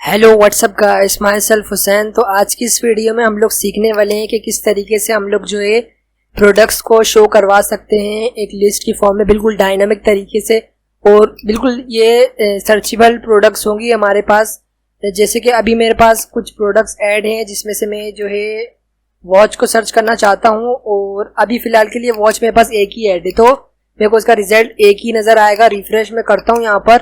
Hello what's up guys, my self Hussain. तो आज की इस वीडियो में हम लोग सीखने वाले हैं कि किस तरीके से हम लोग जो है प्रोडक्ट्स को शो करवा सकते हैं एक लिस्ट की फॉर्म में, बिल्कुल डायनामिक तरीके से। और बिल्कुल ये सर्चेबल प्रोडक्ट्स होंगी हमारे पास। जैसे कि अभी मेरे पास कुछ प्रोडक्ट्स ऐड हैं जिसमें से मैं जो है वॉच को सर्च करना चाहता हूँ, और अभी फ़िलहाल के लिए वॉच मेरे पास एक ही ऐड है, तो मेरे को इसका रिजल्ट एक ही नज़र आएगा। रिफ्रेश में करता हूँ यहाँ पर,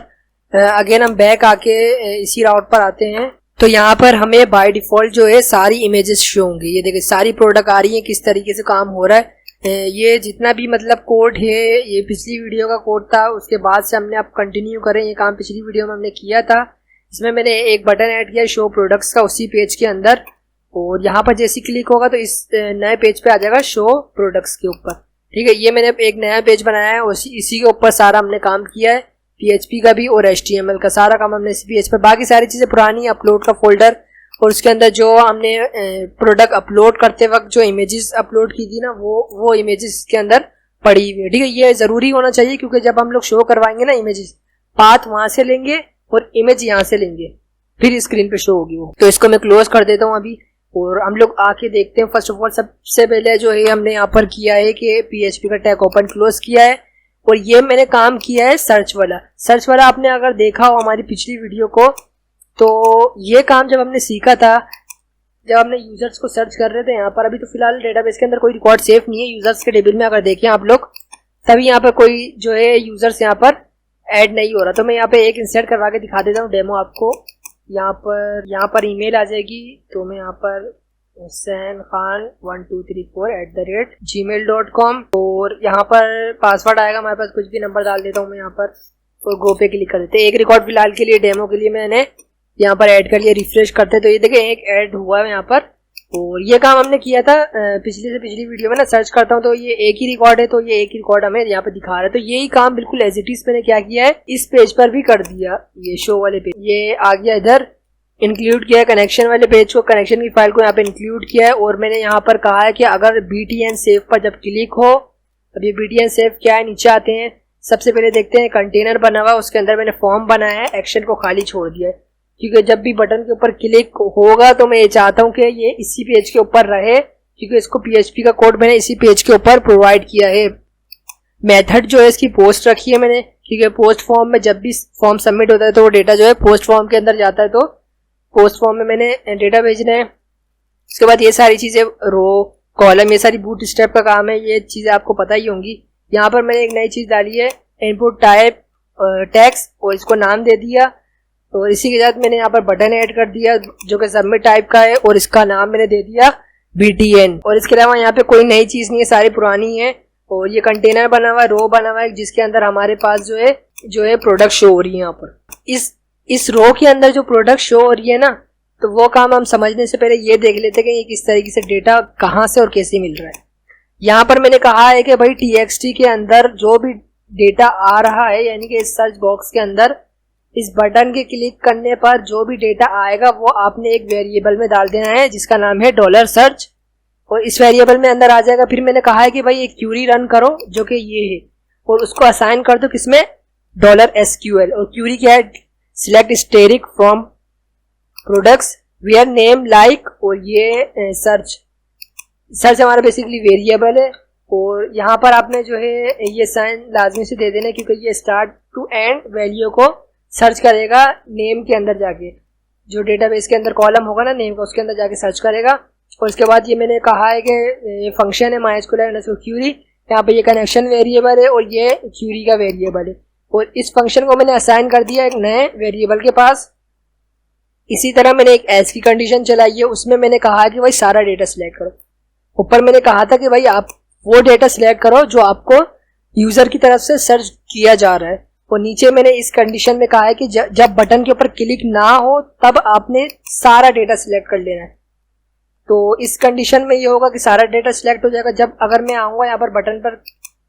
अगेन हम बैक आके इसी राउट पर आते हैं। तो यहाँ पर हमें बाय डिफ़ॉल्ट जो है सारी इमेजेस शो होंगी। ये देखिए सारी प्रोडक्ट आ रही है, किस तरीके से काम हो रहा है। ये जितना भी मतलब कोड है, ये पिछली वीडियो का कोड था, उसके बाद से हमने अब कंटिन्यू करें। ये काम पिछली वीडियो में हमने किया था। इसमें मैंने एक बटन ऐड किया शो प्रोडक्ट्स का उसी पेज के अंदर, और यहाँ पर जैसे क्लिक होगा तो इस नए पेज पे आ जाएगा शो प्रोडक्ट्स के ऊपर। ठीक है, ये मैंने एक नया पेज बनाया है, इसी के ऊपर सारा हमने काम किया है। PHP का भी और HTML का सारा काम हमने इसी पेज पर। बाकी सारी चीज़ें पुरानी, अपलोड का फोल्डर और उसके अंदर जो हमने प्रोडक्ट अपलोड करते वक्त जो इमेजेस अपलोड की थी ना, वो इमेजेस के अंदर पड़ी हुई है। ठीक है, ये ज़रूरी होना चाहिए क्योंकि जब हम लोग शो करवाएंगे ना इमेजेस, पाथ वहाँ से लेंगे और इमेज यहाँ से लेंगे, फिर स्क्रीन पे शो होगी वो। तो इसको मैं क्लोज कर देता हूँ अभी, और हम लोग आके देखते हैं। फर्स्ट ऑफ ऑल सबसे पहले जो है हमने यहाँ पर किया है कि PHP का टैग ओपन क्लोज किया है, और ये मैंने काम किया है सर्च वाला। आपने अगर देखा हो हमारी पिछली वीडियो को, तो ये काम जब हमने सीखा था, जब हमने यूजर्स को सर्च कर रहे थे यहाँ पर। अभी तो फिलहाल डेटाबेस के अंदर कोई रिकॉर्ड सेव नहीं है यूजर्स के टेबल में, अगर देखें आप लोग तभी यहाँ पर कोई जो है यूजर्स यहाँ पर ऐड नहीं हो रहा। तो मैं यहाँ पे एक इंसर्ट करवा के दिखा देता हूँ डेमो आपको। यहाँ पर ईमेल आ जाएगी, तो मैं यहाँ पर हुसैन खान 1234@gmail.com, और यहाँ पर पासवर्ड आएगा हमारे पास, कुछ भी नंबर डाल देता हूँ मैं यहाँ पर, और गो पे क्लिक कर देते हैं। एक रिकॉर्ड फिलहाल के लिए डेमो के लिए मैंने यहाँ पर ऐड कर लिया। रिफ्रेश करते तो ये देखिए एक ऐड हुआ है यहाँ पर, और ये काम हमने किया था पिछली वीडियो में ना। सर्च करता हूँ तो ये एक ही रिकॉर्ड है, तो ये एक ही रिकॉर्ड हमें यहाँ पर दिखा रहा है। तो यही काम बिल्कुल एज इट इज मैंने क्या किया है, इस पेज पर भी कर दिया। ये शो वाले पेज ये आ गया इधर, इंक्लूड किया है कनेक्शन वाले पेज को, कनेक्शन की फाइल को यहाँ पे इंक्लूड किया है। और मैंने यहाँ पर कहा है कि अगर BTN सेव पर जब क्लिक हो, अब ये BTN सेव क्या है, नीचे आते हैं। सबसे पहले देखते हैं कंटेनर बना हुआ, उसके अंदर मैंने फॉर्म बनाया है, एक्शन को खाली छोड़ दिया है, क्योंकि जब भी बटन के ऊपर क्लिक होगा तो मैं ये चाहता हूँ कि ये इसी पेज के ऊपर रहे, क्योंकि इसको PHP का कोड मैंने इसी पेज के ऊपर प्रोवाइड किया है। मेथड जो है इसकी पोस्ट रखी है मैंने, क्योंकि पोस्ट फॉर्म में जब भी फॉर्म सबमिट होता है तो वो डेटा जो है पोस्ट फॉर्म के अंदर जाता है, तो पोस्ट फॉर्म में मैंने डेटा भेजना है। उसके बाद ये सारी चीज़ें रो कॉलम, ये सारी बूट स्टेप का काम है, ये चीज़ें आपको पता ही होंगी। यहाँ पर मैंने एक नई चीज़ डाली है, इनपुट टाइप टेक्स्ट, और इसको नाम दे दिया। और इसी के साथ मैंने यहाँ पर बटन ऐड कर दिया जो कि सबमिट टाइप का है, और इसका नाम मैंने दे दिया BTN। और इसके अलावा यहाँ पे कोई नई चीज़ नहीं है, सारी पुरानी है। और ये कंटेनर बना हुआ है, रो बना हुआ है, जिसके अंदर हमारे पास जो है प्रोडक्ट शो हो रही है। यहाँ पर इस रो के अंदर जो प्रोडक्ट शो हो रही है ना, तो वो काम हम समझने से पहले ये देख लेते हैं कि ये किस तरीके से डेटा कहाँ से और कैसे मिल रहा है। यहाँ पर मैंने कहा है कि भाई TXT के अंदर जो भी डेटा आ रहा है, यानी कि इस सर्च बॉक्स के अंदर इस बटन के क्लिक करने पर जो भी डेटा आएगा वो आपने एक वेरिएबल में डाल देना है जिसका नाम है $सर्च, और इस वेरिएबल में अंदर आ जाएगा। फिर मैंने कहा है कि भाई एक क्यूरी रन करो जो कि ये है, और उसको असाइन कर दो किसमें, $SQL। और क्यूरी क्या है, select asterisk from products where name like, और ये सर्च हमारा बेसिकली वेरिएबल है। और यहाँ पर आपने जो है ये साइन लाजमी से दे देना, क्योंकि ये स्टार्ट टू एंड वैल्यू को सर्च करेगा नेम के अंदर जाके, जो डेटाबेस के अंदर कॉलम होगा ना नेम का, उसके अंदर जाके सर्च करेगा। और उसके बाद ये मैंने कहा है कि फंक्शन है MySQL_query, यहाँ पे ये कनेक्शन वेरिएबल है और ये क्यूरी का वेरिएबल है, और इस फंक्शन को मैंने असाइन कर दिया एक नए वेरिएबल के पास। इसी तरह मैंने एक एल्स की कंडीशन चलाई है, उसमें मैंने कहा कि भाई सारा डेटा सिलेक्ट करो। ऊपर मैंने कहा था कि भाई आप वो डेटा सिलेक्ट करो जो आपको यूजर की तरफ से सर्च किया जा रहा है, और नीचे मैंने इस कंडीशन में कहा है कि जब बटन के ऊपर क्लिक ना हो तब आपने सारा डेटा सिलेक्ट कर लेना है। तो इस कंडीशन में ये होगा कि सारा डेटा सिलेक्ट हो जाएगा। जब अगर मैं आऊँगा यहाँ पर बटन पर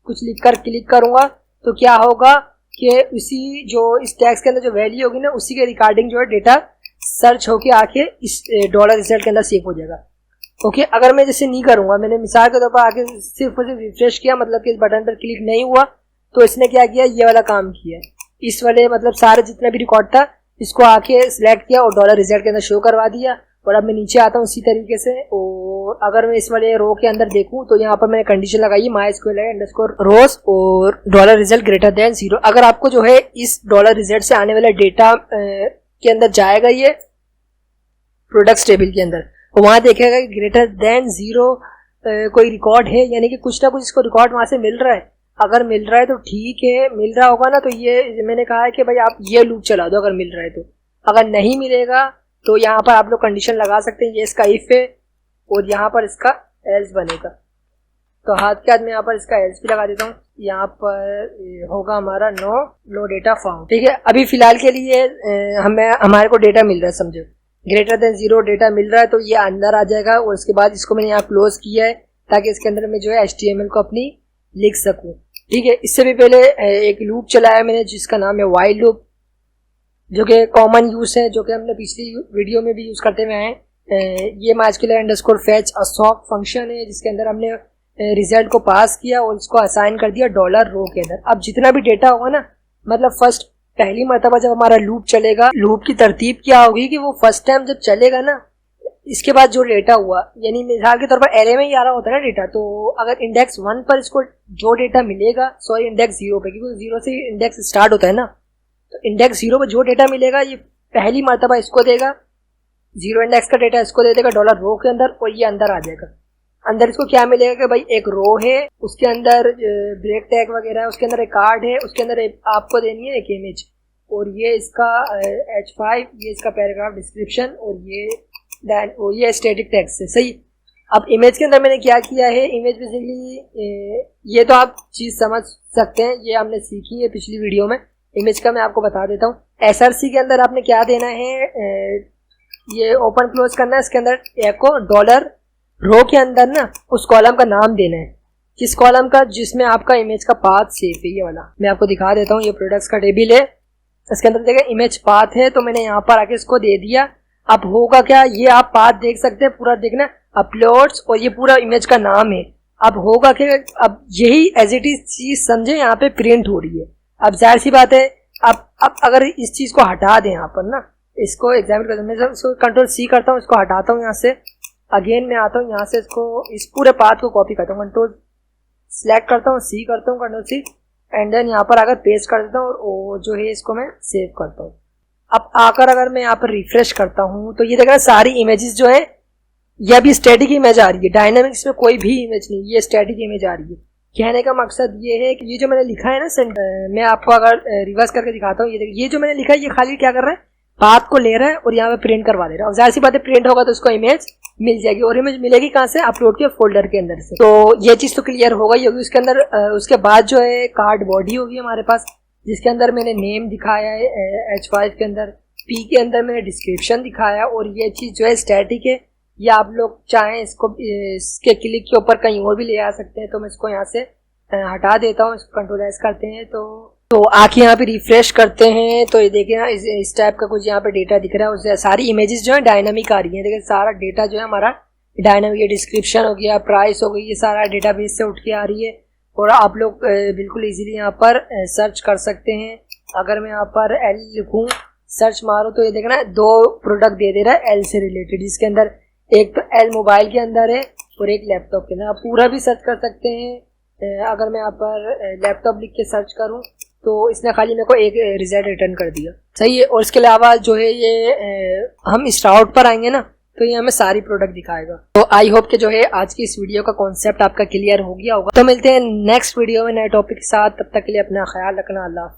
कुछ लिखकर क्लिक करूँगा तो क्या होगा कि उसी जो इस टैक्स के अंदर जो वैल्यू होगी ना, उसी के रिगार्डिंग जो है डेटा सर्च होके आके इस $रिजल्ट के अंदर सेव हो जाएगा। ओके, अगर मैं जैसे नहीं करूँगा, मैंने मिसाल के तौर पर आके सिर्फ रिफ्रेश किया, मतलब कि इस बटन पर क्लिक नहीं हुआ, तो इसने क्या किया, ये वाला काम किया। इस वाले मतलब सारे जितना भी रिकॉर्ड था इसको आके सिलेक्ट किया और डॉलर रिजल्ट के अंदर शो करवा दिया। और अब मैं नीचे आता हूँ इसी तरीके से, और अगर मैं इस वाले रो के अंदर देखूँ तो यहाँ पर मैंने कंडीशन लगाई MySQL_rows और डॉलर रिजल्ट ग्रेटर देन 0। अगर आपको जो है इस डॉलर रिजल्ट से आने वाला डेटा के अंदर जाएगा ये प्रोडक्ट्स टेबल के अंदर, और वहाँ देखेगा कि ग्रेटर देन 0 कोई रिकॉर्ड है, यानी कि कुछ ना कुछ इसको रिकॉर्ड वहाँ से मिल रहा है। अगर मिल रहा है तो ठीक है, मिल रहा होगा ना, तो ये मैंने कहा है कि भाई आप ये लूप चला दो अगर मिल रहा है तो। अगर नहीं मिलेगा तो यहाँ पर आप लोग कंडीशन लगा सकते हैं, ये इसका इफ है और यहाँ पर इसका एल्स बनेगा। तो हाथ के हाथ में यहाँ पर इसका एल्स भी लगा देता हूँ। यहाँ पर होगा हमारा नो डेटा फाउंड। ठीक है, अभी फिलहाल के लिए हमारे को डेटा मिल रहा है, समझो ग्रेटर देन 0 डेटा मिल रहा है, तो ये अंदर आ जाएगा। और उसके बाद इसको मैंने यहाँ क्लोज किया है ताकि इसके अंदर मैं जो है HTML को अपनी लिख सकूँ। ठीक है, इससे भी पहले एक लूप चलाया मैंने जिसका नाम है वाइल लूप, जो कि कॉमन यूज है, जो कि हमने पिछली वीडियो में भी यूज करते हुए आए। ये MySQL_fetch assoc फंक्शन है जिसके अंदर हमने रिजल्ट को पास किया और इसको असाइन कर दिया डॉलर रो के अंदर। अब जितना भी डेटा होगा ना, मतलब फर्स्ट पहली मरतबा जब हमारा लूप चलेगा, लूप की तरतीब क्या होगी कि वो फर्स्ट टाइम जब चलेगा ना, इसके बाद जो डेटा हुआ, यानी मिसाल के तौर पर एरे में ही आ रहा होता है ना डेटा, तो अगर इंडेक्स 1 पर इसको जो डेटा मिलेगा, सॉरी इंडेक्स 0 पे, क्योंकि 0 से इंडेक्स स्टार्ट होता है ना, तो इंडेक्स 0 पर जो डेटा मिलेगा ये पहली मरतबा इसको देगा, 0 इंडेक्स का डेटा इसको दे देगा डॉलर रो के अंदर, और ये अंदर आ जाएगा। अंदर इसको क्या मिलेगा कि भाई एक रो है, उसके अंदर ब्रेक टैग वगैरह है, उसके अंदर एक कार्ड है, उसके अंदर आपको देनी है एक इमेज, और ये इसका H5, ये इसका पैराग्राफ डिस्क्रिप्शन, और ये स्टैटिक टेक्स्ट है। सही। अब इमेज के अंदर मैंने क्या किया है, इमेज बेसिकली ये तो आप चीज़ समझ सकते हैं, ये हमने सीखी है पिछली वीडियो में। इमेज का मैं आपको बता देता हूँ। SRC के अंदर आपने क्या देना है, ये ओपन क्लोज करना है, इसके अंदर एको डॉलर रो के अंदर ना उस कॉलम का नाम देना है, किस कॉलम का, जिसमें आपका इमेज का पाथ सेव है। ये वाला मैं आपको दिखा देता हूँ, ये प्रोडक्ट्स का टेबल है, इसके अंदर देखिए इमेज पाथ है, तो मैंने यहाँ पर आके इसको दे दिया। अब होगा क्या, ये आप पाथ देख सकते हैं पूरा, देखना अपलोड्स, और ये पूरा इमेज का नाम है। अब होगा कि अब यही एज इट इज चीज समझे यहाँ पे प्रिंट हो रही है। अब जाहिर सी बात है, अब अगर इस चीज को हटा दें यहाँ पर ना, इसको एग्जामिन करता हूँ, मैं इसको कंट्रोल-C करता हूँ, इसको हटाता हूँ यहाँ से, अगेन मैं आता हूँ यहाँ से, इसको इस पूरे पाथ को कॉपी करता हूँ, कंट्रोल सेलेक्ट करता हूँ, C करता हूँ, कंट्रोल-C, एंड देन यहाँ पर अगर पेस्ट कर देता हूँ और जो है इसको मैं सेव करता हूँ। अब आकर अगर मैं यहाँ पर रिफ्रेश करता हूँ तो ये देखना सारी इमेजेस जो है ये अभी स्टैटिक इमेज आ रही है, डायनामिक्स में कोई भी इमेज नहीं, ये स्टैटिक इमेज आ रही है। कहने का मकसद ये है कि ये जो मैंने लिखा है ना, मैं आपको अगर रिवर्स करके दिखाता हूँ, ये देखिए ये जो मैंने लिखा है ये खाली क्या कर रहा है, पाथ को ले रहा है और यहाँ पे प्रिंट करवा दे रहा है। और जाहिर सी बात है प्रिंट होगा तो उसको इमेज मिल जाएगी, और इमेज मिलेगी कहाँ से, अपलोड के फोल्डर के अंदर से। तो ये चीज तो क्लियर हो गई होगी। उसके अंदर उसके बाद जो है कार्ड बॉडी होगी हमारे पास, जिसके अंदर मैंने नेम दिखाया है H5 के अंदर, P के अंदर मैंने डिस्क्रिप्शन दिखाया, और ये चीज जो है स्टैटिक है, या आप लोग चाहें इसको इसके क्लिक के ऊपर कहीं और भी ले आ सकते हैं। तो मैं इसको यहाँ से हटा देता हूँ, इसको कंट्रोल-S करते हैं, तो आके यहाँ पे रिफ्रेश करते हैं, तो ये देखिए ना इस टाइप का कुछ यहाँ पे डेटा दिख रहा है। उससे सारी इमेजेस जो है डायनामिक आ रही है, देखिए सारा डेटा जो है हमारा डायनामिक है, डिस्क्रिप्शन हो गया, प्राइस हो गई, ये सारा डेटाबेस से उठ के आ रही है। और आप लोग बिल्कुल इजीली यहाँ पर सर्च कर सकते हैं। अगर मैं यहाँ पर L लिखूँ, सर्च मारूँ, तो ये देखना 2 प्रोडक्ट दे रहा है L से रिलेटेड, जिसके अंदर एक तो L मोबाइल के अंदर है और एक लैपटॉप के अंदर। आप पूरा भी सर्च कर सकते हैं। अगर मैं यहाँ पर लैपटॉप लिख के सर्च करूँ तो इसने खाली मेरे को एक रिजल्ट रिटर्न कर दिया। सही है। और इसके अलावा जो है ये हम इस राउट पर आएंगे ना, तो ये हमें सारी प्रोडक्ट दिखाएगा। तो आई होप कि जो है आज की इस वीडियो का कॉन्सेप्ट आपका क्लियर हो गया होगा। तो मिलते हैं नेक्स्ट वीडियो में नए टॉपिक के साथ, तब तक के लिए अपना ख्याल रखना। अल्लाह हाफिज़।